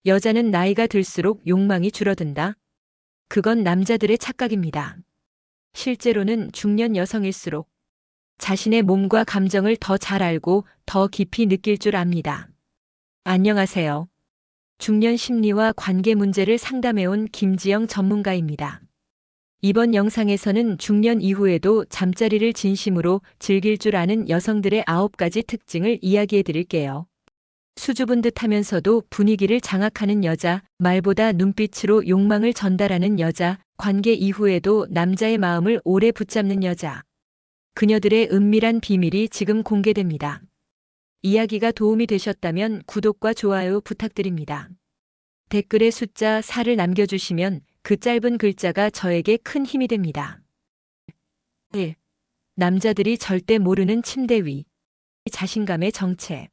여자는 나이가 들수록 욕망이 줄어든다. 그건 남자들의 착각입니다. 실제로는 중년 여성일수록 자신의 몸과 감정을 더 잘 알고 더 깊이 느낄 줄 압니다. 안녕하세요. 중년 심리와 관계 문제를 상담해온 김지영 전문가입니다. 이번 영상에서는 중년 이후에도 잠자리를 진심으로 즐길 줄 아는 여성들의 9가지 특징을 이야기해 드릴게요. 수줍은 듯 하면서도 분위기를 장악하는 여자, 말보다 눈빛으로 욕망을 전달하는 여자, 관계 이후에도 남자의 마음을 오래 붙잡는 여자. 그녀들의 은밀한 비밀이 지금 공개됩니다. 이야기가 도움이 되셨다면 구독과 좋아요 부탁드립니다. 댓글에 숫자 4를 남겨주시면 그 짧은 글자가 저에게 큰 힘이 됩니다. 1. 남자들이 절대 모르는 침대 위. 자신감의 정체.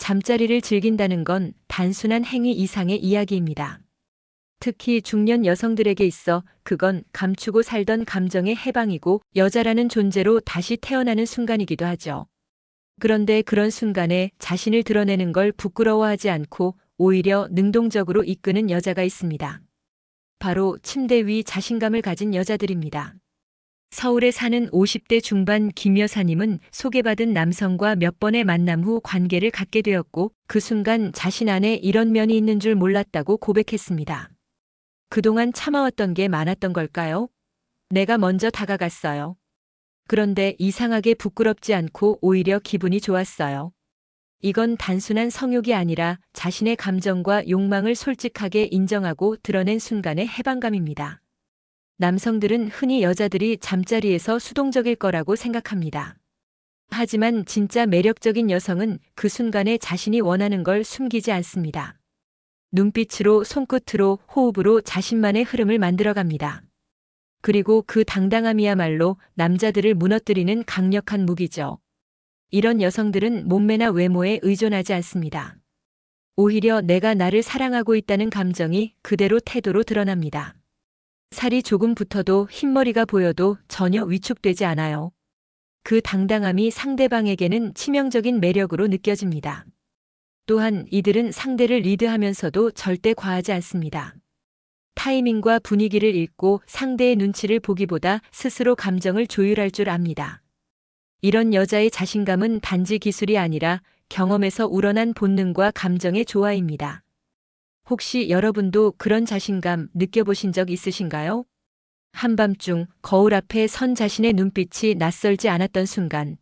잠자리를 즐긴다는 건 단순한 행위 이상의 이야기입니다. 특히 중년 여성들에게 있어 그건 감추고 살던 감정의 해방이고 여자라는 존재로 다시 태어나는 순간이기도 하죠. 그런데 그런 순간에 자신을 드러내는 걸 부끄러워하지 않고 오히려 능동적으로 이끄는 여자가 있습니다. 바로 침대 위 자신감을 가진 여자들입니다. 서울에 사는 50대 중반 김 여사님은 소개받은 남성과 몇 번의 만남 후 관계를 갖게 되었고 그 순간 자신 안에 이런 면이 있는 줄 몰랐다고 고백했습니다. 그동안 참아왔던 게 많았던 걸까요? 내가 먼저 다가갔어요. 그런데 이상하게 부끄럽지 않고 오히려 기분이 좋았어요. 이건 단순한 성욕이 아니라 자신의 감정과 욕망을 솔직하게 인정하고 드러낸 순간의 해방감입니다. 남성들은 흔히 여자들이 잠자리에서 수동적일 거라고 생각합니다. 하지만 진짜 매력적인 여성은 그 순간에 자신이 원하는 걸 숨기지 않습니다. 눈빛으로, 손끝으로, 호흡으로 자신만의 흐름을 만들어갑니다. 그리고 그 당당함이야말로 남자들을 무너뜨리는 강력한 무기죠. 이런 여성들은 몸매나 외모에 의존하지 않습니다. 오히려 내가 나를 사랑하고 있다는 감정이 그대로 태도로 드러납니다. 살이 조금 붙어도 흰머리가 보여도 전혀 위축되지 않아요. 그 당당함이 상대방에게는 치명적인 매력으로 느껴집니다. 또한 이들은 상대를 리드하면서도 절대 과하지 않습니다. 타이밍과 분위기를 읽고 상대의 눈치를 보기보다 스스로 감정을 조율할 줄 압니다. 이런 여자의 자신감은 단지 기술이 아니라 경험에서 우러난 본능과 감정의 조화입니다. 혹시 여러분도 그런 자신감 느껴보신 적 있으신가요? 한밤중 거울 앞에 선 자신의 눈빛이 낯설지 않았던 순간.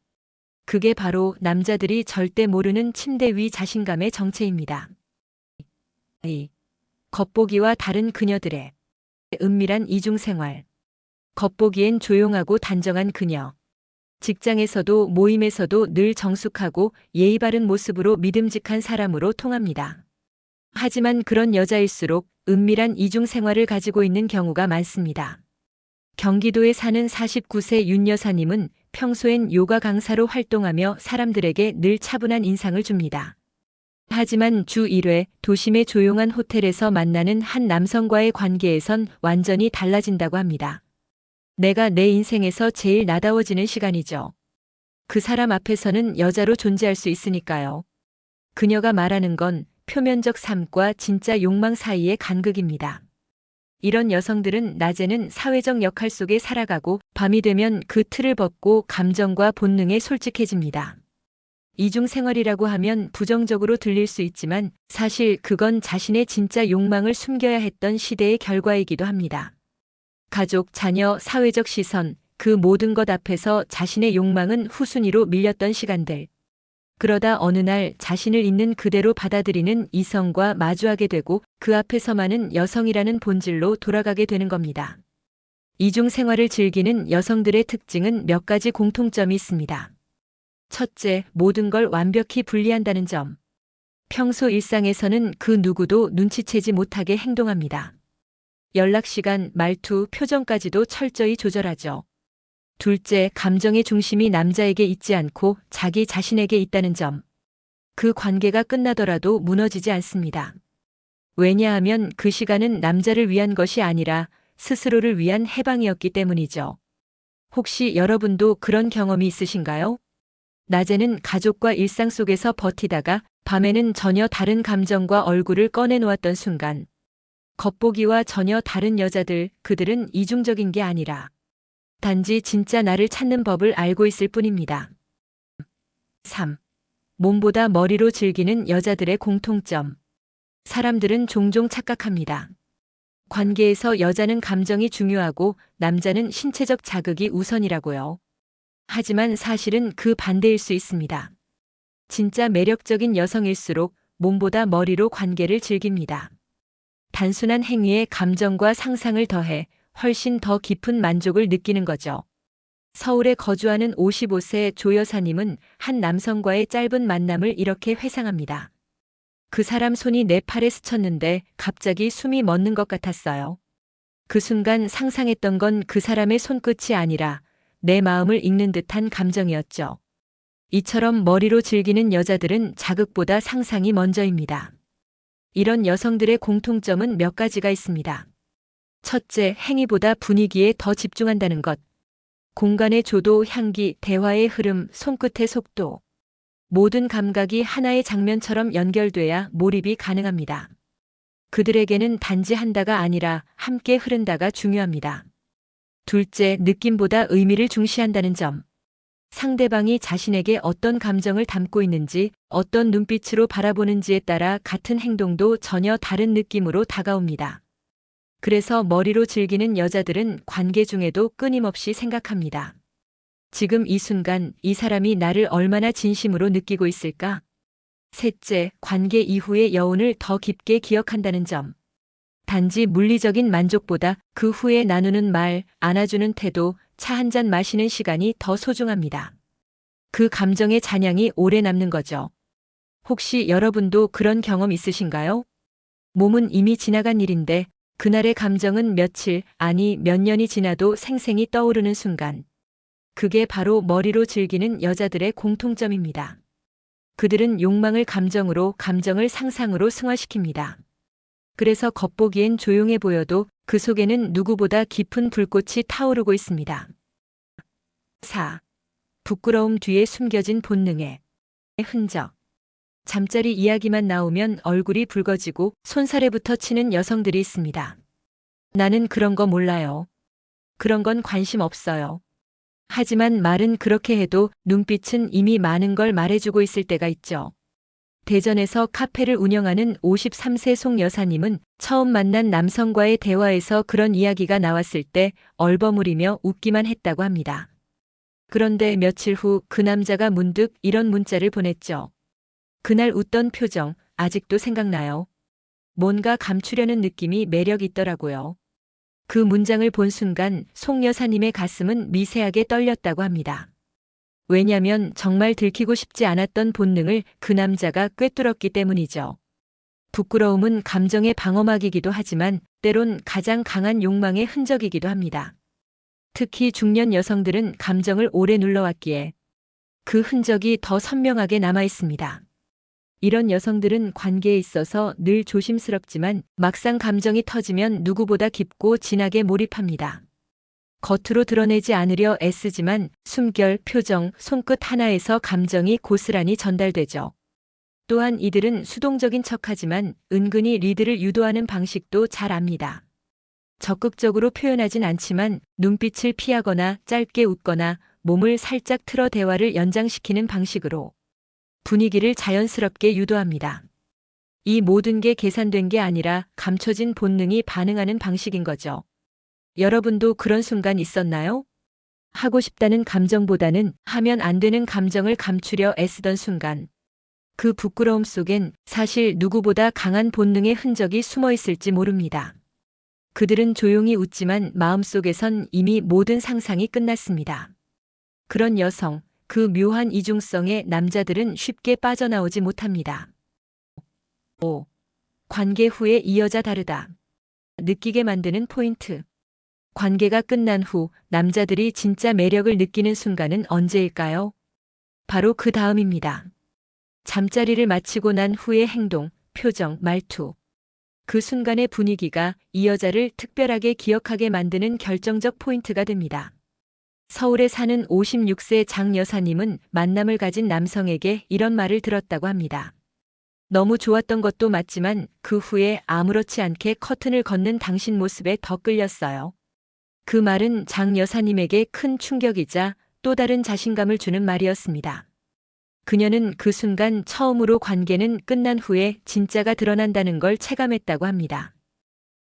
그게 바로 남자들이 절대 모르는 침대 위 자신감의 정체입니다. 2. 겉보기와 다른 그녀들의 은밀한 이중생활. 겉보기엔 조용하고 단정한 그녀. 직장에서도 모임에서도 늘 정숙하고 예의 바른 모습으로 믿음직한 사람으로 통합니다. 하지만 그런 여자일수록 은밀한 이중생활을 가지고 있는 경우가 많습니다. 경기도에 사는 49세 윤 여사님은 평소엔 요가 강사로 활동하며 사람들에게 늘 차분한 인상을 줍니다. 하지만 주 1회 도심의 조용한 호텔에서 만나는 한 남성과의 관계에선 완전히 달라진다고 합니다. 내가 내 인생에서 제일 나다워지는 시간이죠. 그 사람 앞에서는 여자로 존재할 수 있으니까요. 그녀가 말하는 건 표면적 삶과 진짜 욕망 사이의 간극입니다. 이런 여성들은 낮에는 사회적 역할 속에 살아가고 밤이 되면 그 틀을 벗고 감정과 본능에 솔직해집니다. 이중생활이라고 하면 부정적으로 들릴 수 있지만 사실 그건 자신의 진짜 욕망을 숨겨야 했던 시대의 결과이기도 합니다. 가족, 자녀, 사회적 시선, 그 모든 것 앞에서 자신의 욕망은 후순위로 밀렸던 시간들. 그러다 어느 날 자신을 있는 그대로 받아들이는 이성과 마주하게 되고 그 앞에서만은 여성이라는 본질로 돌아가게 되는 겁니다. 이중 생활을 즐기는 여성들의 특징은 몇 가지 공통점이 있습니다. 첫째, 모든 걸 완벽히 분리한다는 점. 평소 일상에서는 그 누구도 눈치채지 못하게 행동합니다. 연락 시간, 말투, 표정까지도 철저히 조절하죠. 둘째, 감정의 중심이 남자에게 있지 않고 자기 자신에게 있다는 점. 그 관계가 끝나더라도 무너지지 않습니다. 왜냐하면 그 시간은 남자를 위한 것이 아니라 스스로를 위한 해방이었기 때문이죠. 혹시 여러분도 그런 경험이 있으신가요? 낮에는 가족과 일상 속에서 버티다가 밤에는 전혀 다른 감정과 얼굴을 꺼내놓았던 순간, 겉보기와 전혀 다른 여자들, 그들은 이중적인 게 아니라 단지 진짜 나를 찾는 법을 알고 있을 뿐입니다. 3. 몸보다 머리로 즐기는 여자들의 공통점. 사람들은 종종 착각합니다. 관계에서 여자는 감정이 중요하고 남자는 신체적 자극이 우선이라고요. 하지만 사실은 그 반대일 수 있습니다. 진짜 매력적인 여성일수록 몸보다 머리로 관계를 즐깁니다. 단순한 행위에 감정과 상상을 더해 훨씬 더 깊은 만족을 느끼는 거죠. 서울에 거주하는 55세 조 여사님은 한 남성과의 짧은 만남을 이렇게 회상합니다. 그 사람 손이 내 팔에 스쳤는데 갑자기 숨이 멎는 것 같았어요. 그 순간 상상했던 건 그 사람의 손끝이 아니라 내 마음을 읽는 듯한 감정이었죠. 이처럼 머리로 즐기는 여자들은 자극보다 상상이 먼저입니다. 이런 여성들의 공통점은 몇 가지가 있습니다. 첫째, 행위보다 분위기에 더 집중한다는 것. 공간의 조도, 향기, 대화의 흐름, 손끝의 속도. 모든 감각이 하나의 장면처럼 연결돼야 몰입이 가능합니다. 그들에게는 단지 한다가 아니라 함께 흐른다가 중요합니다. 둘째, 느낌보다 의미를 중시한다는 점. 상대방이 자신에게 어떤 감정을 담고 있는지, 어떤 눈빛으로 바라보는지에 따라 같은 행동도 전혀 다른 느낌으로 다가옵니다. 그래서 머리로 즐기는 여자들은 관계 중에도 끊임없이 생각합니다. 지금 이 순간 이 사람이 나를 얼마나 진심으로 느끼고 있을까? 셋째, 관계 이후의 여운을 더 깊게 기억한다는 점. 단지 물리적인 만족보다 그 후에 나누는 말, 안아주는 태도, 차 한 잔 마시는 시간이 더 소중합니다. 그 감정의 잔향이 오래 남는 거죠. 혹시 여러분도 그런 경험 있으신가요? 몸은 이미 지나간 일인데 그날의 감정은 며칠, 아니 몇 년이 지나도 생생히 떠오르는 순간. 그게 바로 머리로 즐기는 여자들의 공통점입니다. 그들은 욕망을 감정으로, 감정을 상상으로 승화시킵니다. 그래서 겉보기엔 조용해 보여도 그 속에는 누구보다 깊은 불꽃이 타오르고 있습니다. 4. 부끄러움 뒤에 숨겨진 본능의 흔적. 잠자리 이야기만 나오면 얼굴이 붉어지고 손사래부터 치는 여성들이 있습니다. 나는 그런 거 몰라요. 그런 건 관심 없어요. 하지만 말은 그렇게 해도 눈빛은 이미 많은 걸 말해주고 있을 때가 있죠. 대전에서 카페를 운영하는 53세 송 여사님은 처음 만난 남성과의 대화에서 그런 이야기가 나왔을 때 얼버무리며 웃기만 했다고 합니다. 그런데 며칠 후 그 남자가 문득 이런 문자를 보냈죠. 그날 웃던 표정, 아직도 생각나요. 뭔가 감추려는 느낌이 매력 있더라고요. 그 문장을 본 순간 송 여사님의 가슴은 미세하게 떨렸다고 합니다. 왜냐면 정말 들키고 싶지 않았던 본능을 그 남자가 꿰뚫었기 때문이죠. 부끄러움은 감정의 방어막이기도 하지만 때론 가장 강한 욕망의 흔적이기도 합니다. 특히 중년 여성들은 감정을 오래 눌러왔기에 그 흔적이 더 선명하게 남아 있습니다. 이런 여성들은 관계에 있어서 늘 조심스럽지만 막상 감정이 터지면 누구보다 깊고 진하게 몰입합니다. 겉으로 드러내지 않으려 애쓰지만 숨결, 표정, 손끝 하나에서 감정이 고스란히 전달되죠. 또한 이들은 수동적인 척하지만 은근히 리드를 유도하는 방식도 잘 압니다. 적극적으로 표현하진 않지만 눈빛을 피하거나 짧게 웃거나 몸을 살짝 틀어 대화를 연장시키는 방식으로 분위기를 자연스럽게 유도합니다. 이 모든 게 계산된 게 아니라 감춰진 본능이 반응하는 방식인 거죠. 여러분도 그런 순간 있었나요? 하고 싶다는 감정보다는 하면 안 되는 감정을 감추려 애쓰던 순간. 그 부끄러움 속엔 사실 누구보다 강한 본능의 흔적이 숨어 있을지 모릅니다. 그들은 조용히 웃지만 마음속에선 이미 모든 상상이 끝났습니다. 그런 여성, 그 묘한 이중성에 남자들은 쉽게 빠져나오지 못합니다. 5. 관계 후에 이 여자 다르다. 느끼게 만드는 포인트. 관계가 끝난 후 남자들이 진짜 매력을 느끼는 순간은 언제일까요? 바로 그 다음입니다. 잠자리를 마치고 난 후의 행동, 표정, 말투. 그 순간의 분위기가 이 여자를 특별하게 기억하게 만드는 결정적 포인트가 됩니다. 서울에 사는 56세 장 여사님은 만남을 가진 남성에게 이런 말을 들었다고 합니다. 너무 좋았던 것도 맞지만 그 후에 아무렇지 않게 커튼을 걷는 당신 모습에 더 끌렸어요. 그 말은 장 여사님에게 큰 충격이자 또 다른 자신감을 주는 말이었습니다. 그녀는 그 순간 처음으로 관계는 끝난 후에 진짜가 드러난다는 걸 체감했다고 합니다.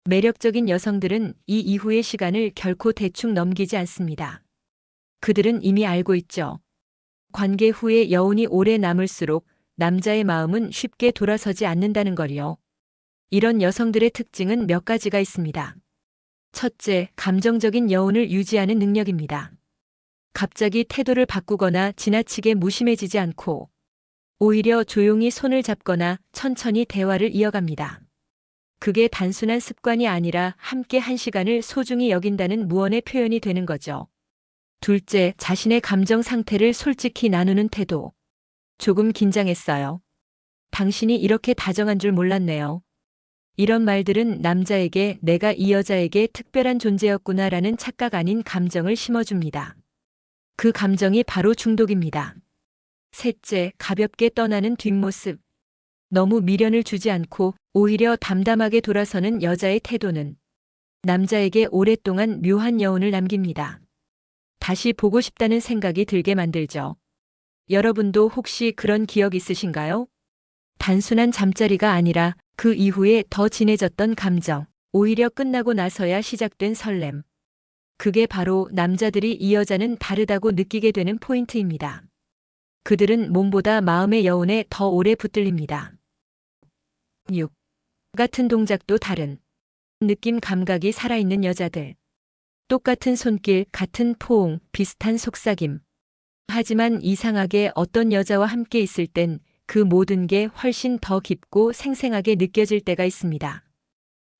매력적인 여성들은 이 이후의 시간을 결코 대충 넘기지 않습니다. 그들은 이미 알고 있죠. 관계 후에 여운이 오래 남을수록 남자의 마음은 쉽게 돌아서지 않는다는 걸요. 이런 여성들의 특징은 몇 가지가 있습니다. 첫째, 감정적인 여운을 유지하는 능력입니다. 갑자기 태도를 바꾸거나 지나치게 무심해지지 않고 오히려 조용히 손을 잡거나 천천히 대화를 이어갑니다. 그게 단순한 습관이 아니라 함께 한 시간을 소중히 여긴다는 무언의 표현이 되는 거죠. 둘째, 자신의 감정 상태를 솔직히 나누는 태도. 조금 긴장했어요. 당신이 이렇게 다정한 줄 몰랐네요. 이런 말들은 남자에게 내가 이 여자에게 특별한 존재였구나라는 착각 아닌 감정을 심어줍니다. 그 감정이 바로 중독입니다. 셋째, 가볍게 떠나는 뒷모습. 너무 미련을 주지 않고 오히려 담담하게 돌아서는 여자의 태도는 남자에게 오랫동안 묘한 여운을 남깁니다. 다시 보고 싶다는 생각이 들게 만들죠. 여러분도 혹시 그런 기억 있으신가요? 단순한 잠자리가 아니라 그 이후에 더 진해졌던 감정, 오히려 끝나고 나서야 시작된 설렘. 그게 바로 남자들이 이 여자는 다르다고 느끼게 되는 포인트입니다. 그들은 몸보다 마음의 여운에 더 오래 붙들립니다. 6. 같은 동작도 다른 느낌 감각이 살아있는 여자들. 똑같은 손길, 같은 포옹, 비슷한 속삭임. 하지만 이상하게 어떤 여자와 함께 있을 땐 그 모든 게 훨씬 더 깊고 생생하게 느껴질 때가 있습니다.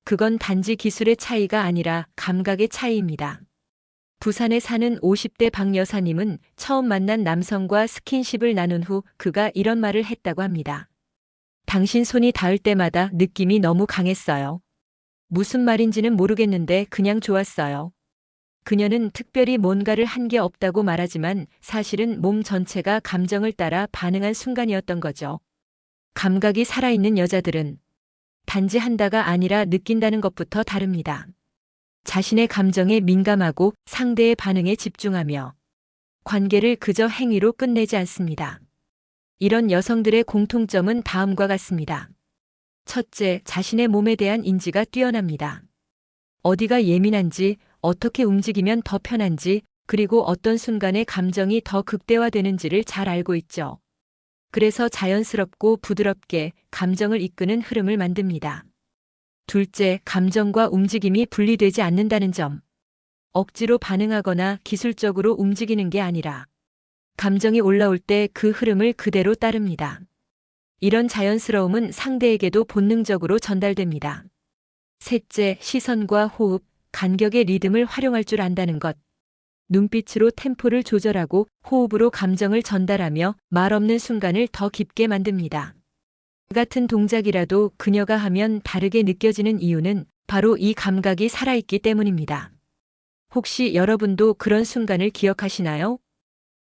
그건 단지 기술의 차이가 아니라 감각의 차이입니다. 부산에 사는 50대 박 여사님은 처음 만난 남성과 스킨십을 나눈 후 그가 이런 말을 했다고 합니다. 당신 손이 닿을 때마다 느낌이 너무 강했어요. 무슨 말인지는 모르겠는데 그냥 좋았어요. 그녀는 특별히 뭔가를 한 게 없다고 말하지만 사실은 몸 전체가 감정을 따라 반응한 순간이었던 거죠. 감각이 살아있는 여자들은 단지 한다가 아니라 느낀다는 것부터 다릅니다. 자신의 감정에 민감하고 상대의 반응에 집중하며 관계를 그저 행위로 끝내지 않습니다. 이런 여성들의 공통점은 다음과 같습니다. 첫째, 자신의 몸에 대한 인지가 뛰어납니다. 어디가 예민한지, 어떻게 움직이면 더 편한지, 그리고 어떤 순간에 감정이 더 극대화되는지를 잘 알고 있죠. 그래서 자연스럽고 부드럽게 감정을 이끄는 흐름을 만듭니다. 둘째, 감정과 움직임이 분리되지 않는다는 점. 억지로 반응하거나 기술적으로 움직이는 게 아니라 감정이 올라올 때 그 흐름을 그대로 따릅니다. 이런 자연스러움은 상대에게도 본능적으로 전달됩니다. 셋째, 시선과 호흡, 간격의 리듬을 활용할 줄 안다는 것. 눈빛으로 템포를 조절하고 호흡으로 감정을 전달하며 말 없는 순간을 더 깊게 만듭니다. 같은 동작이라도 그녀가 하면 다르게 느껴지는 이유는 바로 이 감각이 살아있기 때문입니다. 혹시 여러분도 그런 순간을 기억하시나요?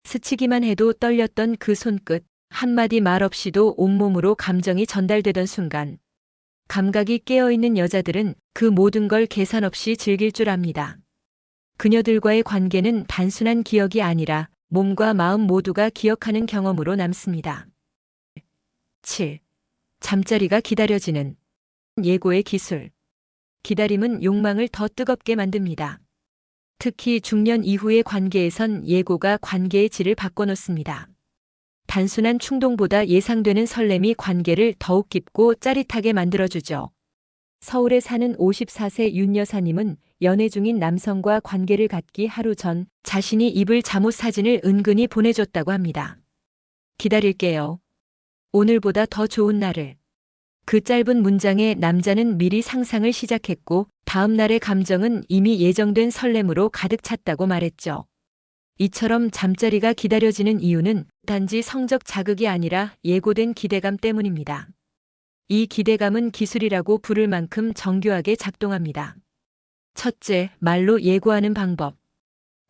스치기만 해도 떨렸던 그 손끝, 한마디 말 없이도 온몸으로 감정이 전달되던 순간. 감각이 깨어있는 여자들은 그 모든 걸 계산 없이 즐길 줄 압니다. 그녀들과의 관계는 단순한 기억이 아니라 몸과 마음 모두가 기억하는 경험으로 남습니다. 7. 잠자리가 기다려지는 예고의 기술. 기다림은 욕망을 더 뜨겁게 만듭니다. 특히 중년 이후의 관계에선 예고가 관계의 질을 바꿔놓습니다. 단순한 충동보다 예상되는 설렘이 관계를 더욱 깊고 짜릿하게 만들어주죠. 서울에 사는 54세 윤 여사님은 연애 중인 남성과 관계를 갖기 하루 전 자신이 입을 잠옷 사진을 은근히 보내줬다고 합니다. 기다릴게요. 오늘보다 더 좋은 날을. 그 짧은 문장에 남자는 미리 상상을 시작했고 다음 날의 감정은 이미 예정된 설렘으로 가득 찼다고 말했죠. 이처럼 잠자리가 기다려지는 이유는 단지 성적 자극이 아니라 예고된 기대감 때문입니다. 이 기대감은 기술이라고 부를 만큼 정교하게 작동합니다. 첫째, 말로 예고하는 방법.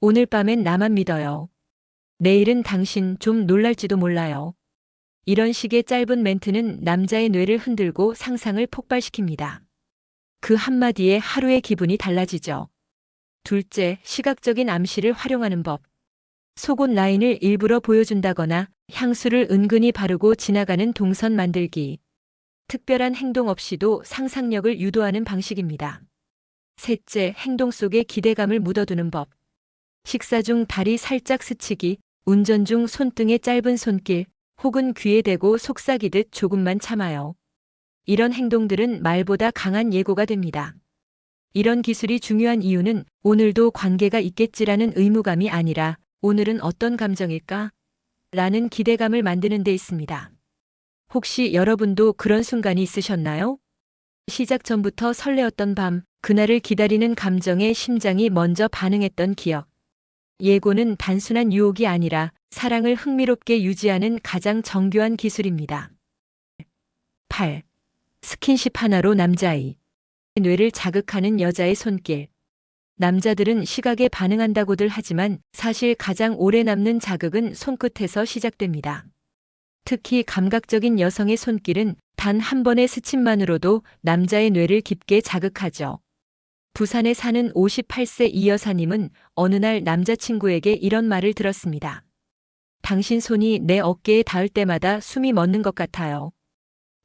오늘 밤엔 나만 믿어요. 내일은 당신 좀 놀랄지도 몰라요. 이런 식의 짧은 멘트는 남자의 뇌를 흔들고 상상을 폭발시킵니다. 그 한마디에 하루의 기분이 달라지죠. 둘째, 시각적인 암시를 활용하는 법. 속옷 라인을 일부러 보여준다거나 향수를 은근히 바르고 지나가는 동선 만들기. 특별한 행동 없이도 상상력을 유도하는 방식입니다. 셋째, 행동 속에 기대감을 묻어두는 법. 식사 중 다리 살짝 스치기, 운전 중 손등에 짧은 손길, 혹은 귀에 대고 속삭이듯 조금만 참아요. 이런 행동들은 말보다 강한 예고가 됩니다. 이런 기술이 중요한 이유는 오늘도 관계가 있겠지라는 의무감이 아니라 오늘은 어떤 감정일까? 라는 기대감을 만드는 데 있습니다. 혹시 여러분도 그런 순간이 있으셨나요? 시작 전부터 설레었던 밤, 그날을 기다리는 감정에 심장이 먼저 반응했던 기억. 예고는 단순한 유혹이 아니라 사랑을 흥미롭게 유지하는 가장 정교한 기술입니다. 8. 스킨십 하나로 남자의 뇌를 자극하는 여자의 손길. 남자들은 시각에 반응한다고들 하지만 사실 가장 오래 남는 자극은 손끝에서 시작됩니다. 특히 감각적인 여성의 손길은 단 한 번의 스침만으로도 남자의 뇌를 깊게 자극하죠. 부산에 사는 58세 이 여사님은 어느 날 남자친구에게 이런 말을 들었습니다. 당신 손이 내 어깨에 닿을 때마다 숨이 멎는 것 같아요.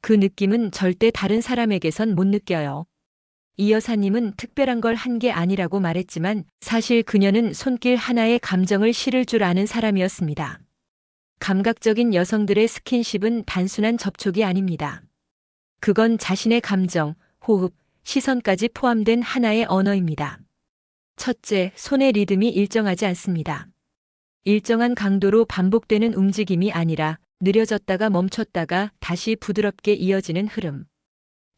그 느낌은 절대 다른 사람에게선 못 느껴요. 이 여사님은 특별한 걸 한 게 아니라고 말했지만 사실 그녀는 손길 하나에 감정을 실을 줄 아는 사람이었습니다. 감각적인 여성들의 스킨십은 단순한 접촉이 아닙니다. 그건 자신의 감정, 호흡, 시선까지 포함된 하나의 언어입니다. 첫째, 손의 리듬이 일정하지 않습니다. 일정한 강도로 반복되는 움직임이 아니라 느려졌다가 멈췄다가 다시 부드럽게 이어지는 흐름.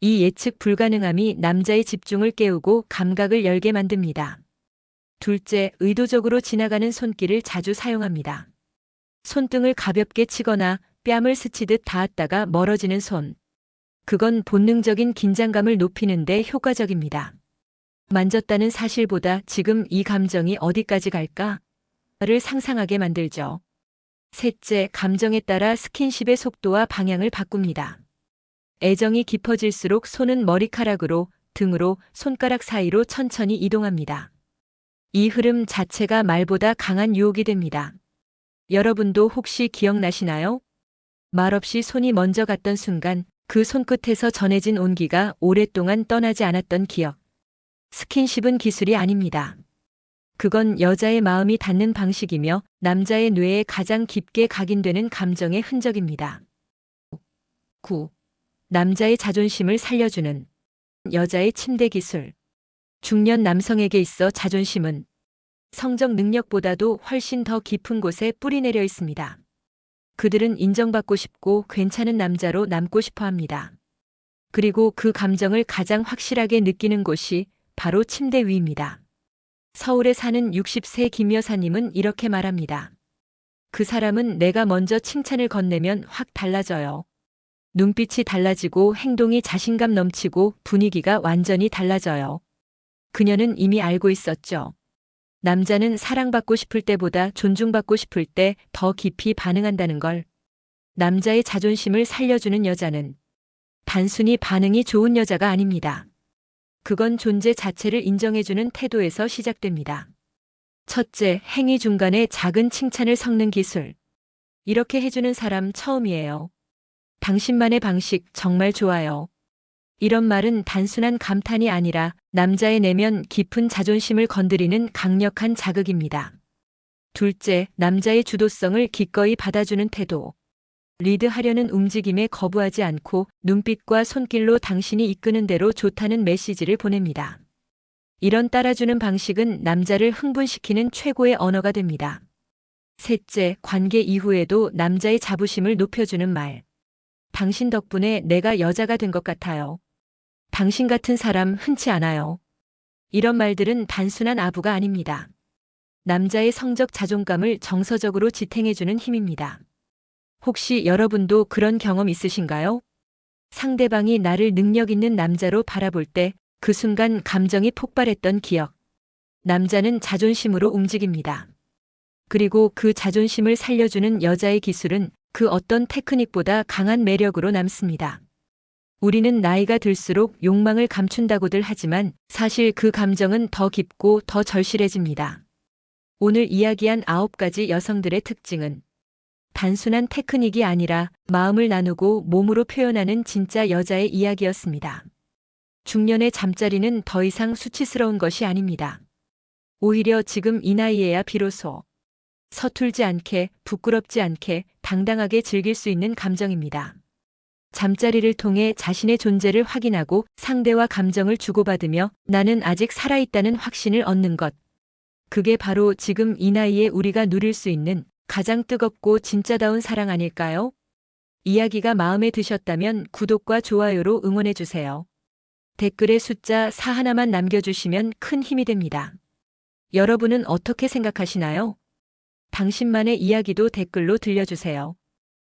이 예측 불가능함이 남자의 집중을 깨우고 감각을 열게 만듭니다. 둘째, 의도적으로 지나가는 손길을 자주 사용합니다. 손등을 가볍게 치거나 뺨을 스치듯 닿았다가 멀어지는 손. 그건 본능적인 긴장감을 높이는 데 효과적입니다. 만졌다는 사실보다 지금 이 감정이 어디까지 갈까를 상상하게 만들죠. 셋째, 감정에 따라 스킨십의 속도와 방향을 바꿉니다. 애정이 깊어질수록 손은 머리카락으로, 등으로, 손가락 사이로 천천히 이동합니다. 이 흐름 자체가 말보다 강한 유혹이 됩니다. 여러분도 혹시 기억나시나요? 말없이 손이 먼저 갔던 순간 그 손끝에서 전해진 온기가 오랫동안 떠나지 않았던 기억. 스킨십은 기술이 아닙니다. 그건 여자의 마음이 닿는 방식이며 남자의 뇌에 가장 깊게 각인되는 감정의 흔적입니다. 9. 남자의 자존심을 살려주는 여자의 침대 기술. 중년 남성에게 있어 자존심은 성적 능력보다도 훨씬 더 깊은 곳에 뿌리내려 있습니다. 그들은 인정받고 싶고 괜찮은 남자로 남고 싶어 합니다. 그리고 그 감정을 가장 확실하게 느끼는 곳이 바로 침대 위입니다. 서울에 사는 60세 김 여사님은 이렇게 말합니다. 그 사람은 내가 먼저 칭찬을 건네면 확 달라져요. 눈빛이 달라지고 행동이 자신감 넘치고 분위기가 완전히 달라져요. 그녀는 이미 알고 있었죠. 남자는 사랑받고 싶을 때보다 존중받고 싶을 때 더 깊이 반응한다는 걸. 남자의 자존심을 살려주는 여자는 단순히 반응이 좋은 여자가 아닙니다. 그건 존재 자체를 인정해주는 태도에서 시작됩니다. 첫째, 행위 중간에 작은 칭찬을 섞는 기술. 이렇게 해주는 사람 처음이에요. 당신만의 방식 정말 좋아요. 이런 말은 단순한 감탄이 아니라 남자의 내면 깊은 자존심을 건드리는 강력한 자극입니다. 둘째, 남자의 주도성을 기꺼이 받아주는 태도. 리드하려는 움직임에 거부하지 않고 눈빛과 손길로 당신이 이끄는 대로 좋다는 메시지를 보냅니다. 이런 따라주는 방식은 남자를 흥분시키는 최고의 언어가 됩니다. 셋째, 관계 이후에도 남자의 자부심을 높여주는 말. 당신 덕분에 내가 여자가 된 것 같아요. 당신 같은 사람 흔치 않아요. 이런 말들은 단순한 아부가 아닙니다. 남자의 성적 자존감을 정서적으로 지탱해주는 힘입니다. 혹시 여러분도 그런 경험 있으신가요? 상대방이 나를 능력 있는 남자로 바라볼 때 그 순간 감정이 폭발했던 기억. 남자는 자존심으로 움직입니다. 그리고 그 자존심을 살려주는 여자의 기술은 그 어떤 테크닉보다 강한 매력으로 남습니다. 우리는 나이가 들수록 욕망을 감춘다고들 하지만 사실 그 감정은 더 깊고 더 절실해집니다. 오늘 이야기한 9가지 여성들의 특징은 단순한 테크닉이 아니라 마음을 나누고 몸으로 표현하는 진짜 여자의 이야기였습니다. 중년의 잠자리는 더 이상 수치스러운 것이 아닙니다. 오히려 지금 이 나이에야 비로소 서툴지 않게, 부끄럽지 않게 당당하게 즐길 수 있는 감정입니다. 잠자리를 통해 자신의 존재를 확인하고 상대와 감정을 주고받으며 나는 아직 살아있다는 확신을 얻는 것. 그게 바로 지금 이 나이에 우리가 누릴 수 있는 가장 뜨겁고 진짜다운 사랑 아닐까요? 이야기가 마음에 드셨다면 구독과 좋아요로 응원해주세요. 댓글에 숫자 4 하나만 남겨주시면 큰 힘이 됩니다. 여러분은 어떻게 생각하시나요? 당신만의 이야기도 댓글로 들려주세요.